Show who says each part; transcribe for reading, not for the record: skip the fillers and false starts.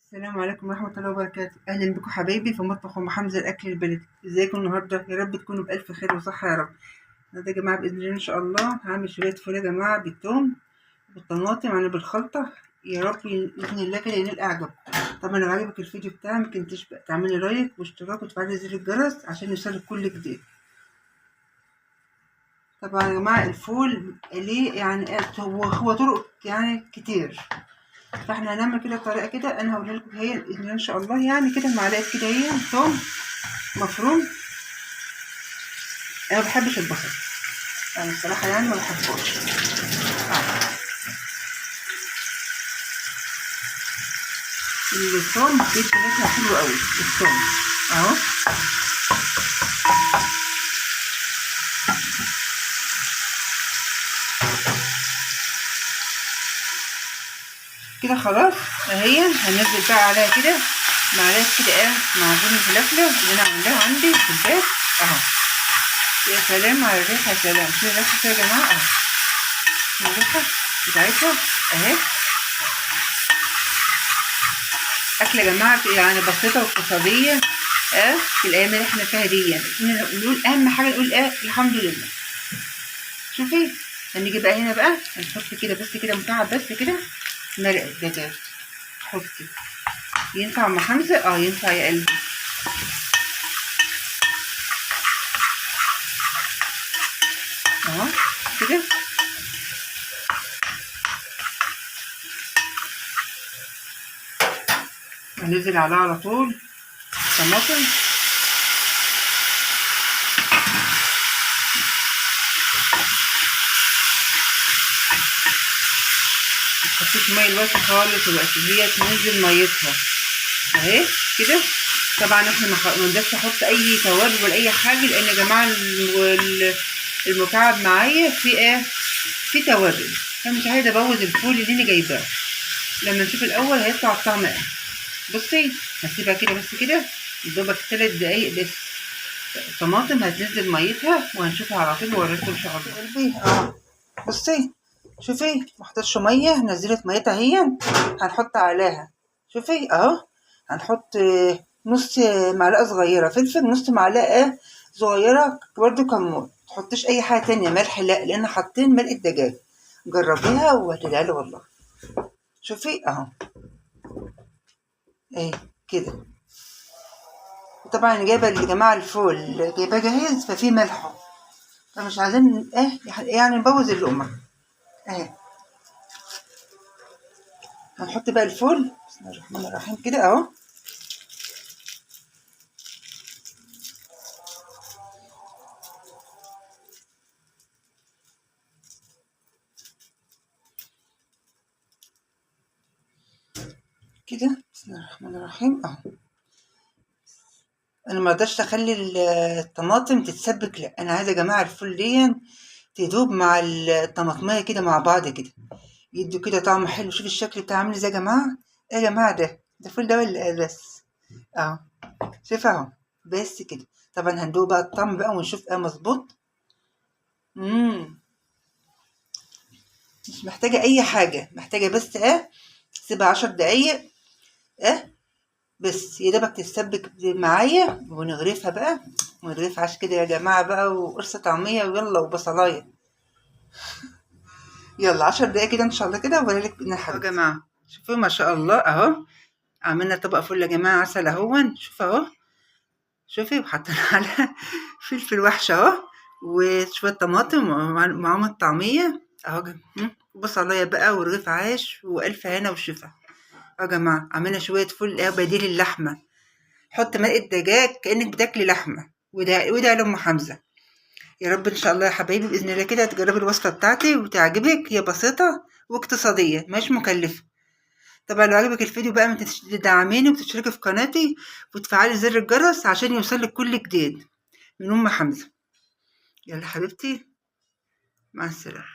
Speaker 1: السلام عليكم ورحمة الله وبركاته. أهلا بكم حبايبي في مطبخ أم حمزة الأكل البلدي. ازيكم النهاردة؟ يا رب تكونوا بألف خير وصحة يا رب. النهاردة يا جماعة بإذن الله إن شاء الله هعمل شوية فول يا جماعة بالثوم بالطماطم يعني بالخلطة. يا رب بإذن الله كده ينال إعجابكم. طبعا لو عجبك الفيديو بتاعي ممكن تعملي لايك واشتراك وتفعلي زر الجرس عشان يوصلك كل جديد. طبعا يا جماعة الفول ليه يعني هو طرق يعني كتير، فاحنا هنعمل كده بطريقه كده انا هقولها لكم هي باذن الله ان شاء الله. يعني كده معلقه كده هي ثوم مفروم. انا ما بحبش البصل، انا الصراحه يعني ما بحبوش. الثوم بيدي نكهه حلوه قوي الثوم اهو. كده خلاص اهي هننزل بقى عليها كده معلقه كده معجون الفلفله اللي انا عاملاها عندي في البيت اهو. يا سلام على الريحه، يا سلام. شوفوا الريحه كده يا جماعه اهو، الريحه بتاعتها اهي. أكلة يا جماعة يعني بسيطة واقتصادية في الأيام اللي احنا فيها دي. نقول أهم حاجة نقول الحمد لله. شوفي هنيجي بقى هنا بقى هنحط كده بس كده مكعب بس كده مرقة دجاج. حطي ينفع أم حمزة؟ ينفع يا قلبي. اهو كده هننزل عليها على طول طماطم. متحطيش مية دلوقتي خالص، دلوقتي هي تنزل ميتها اهي كده. طبعا احنا ما نقدرش احط اي توابل ولا اي حاجه لان يا جماعه المكعب معايا في في توابل، فمش عايزه ابوظ الفول اللي انا جايباه. لما نشوف الاول هيطلع الطعم بصي هسيبها كده بس كده يدوبك 3 دقايق بس. الطماطم هتنزل ميتها وهنشوفها على طول واوريكم ان شاء الله. قلبي بصي شوفي محطتش ميه، نزلت ميتها اهي. هنحط عليها شوفي اهو، هنحط نص معلقه صغيره فلفل، نص معلقه صغيره برضو كمون. متحطيش اي حاجه تانية، ملح لا، لان حاطين مرقه دجاج. جربيها وهتدعي لي والله. شوفي اهو ايه كده. طبعا جايبه يا جماعه الفول جايباه جاهز ففي ملح، فمش عايزين يعني نبوظ اللقمه اهي. هنحط بقى الفول بسم الله الرحمن الرحيم كده اهو. كده بسم الله الرحمن الرحيم اهو. انا ما اقدرش اخلي الطماطم تتسبك، لا انا عايزه يا جماعه الفول دي تدوب مع الطماطميه كده مع بعض كده، يدوا كده طعم حلو. شوف الشكل بتاعه عامل ازاي يا جماعه. ايه يا جماعه ده الفول ده ولا بس اهو. شوف اهو بس كده. طبعا هندوق بقى الطعم بقى ونشوف مظبوط. مش محتاجه اي حاجه، محتاجه بس سيبها 10 دقايق بس يا دوبك تتسبك معايا. ونغرفها بقى ونغرف عيش كده يا جماعة بقى وقرصة طعمية ويلا وبصلاية. يلا 10 دقايق كده ان شاء الله كده وبوريلك يا جماعة. شوفوا ما شاء الله اهو، عملنا طبق فل يا جماعة عسل اهون. شوف اهو شوفي، وحطينا على فلفل وحش اهو وشوية طماطم ومعاهم الطعمية اهو. بصلاية بقى ورغيف عيش والف هنا وشفا. يا جماعة عملنا شوية فل بديل اللحمة. حط مرقة دجاج كأنك بتاكلي لحمة، وده لأم حمزة. يا رب إن شاء الله يا حبايبي بإذن الله كده تجربي الوصفة بتاعتي وتعجبك. هي بسيطة واقتصادية مش مكلفة. طبعا لو عجبك الفيديو بقى ما تنسيش تدعميني وتشتركي في قناتي وتفعلي زر الجرس عشان يوصلك كل جديد من أم حمزة. يلا حبيبتي مع السلامة.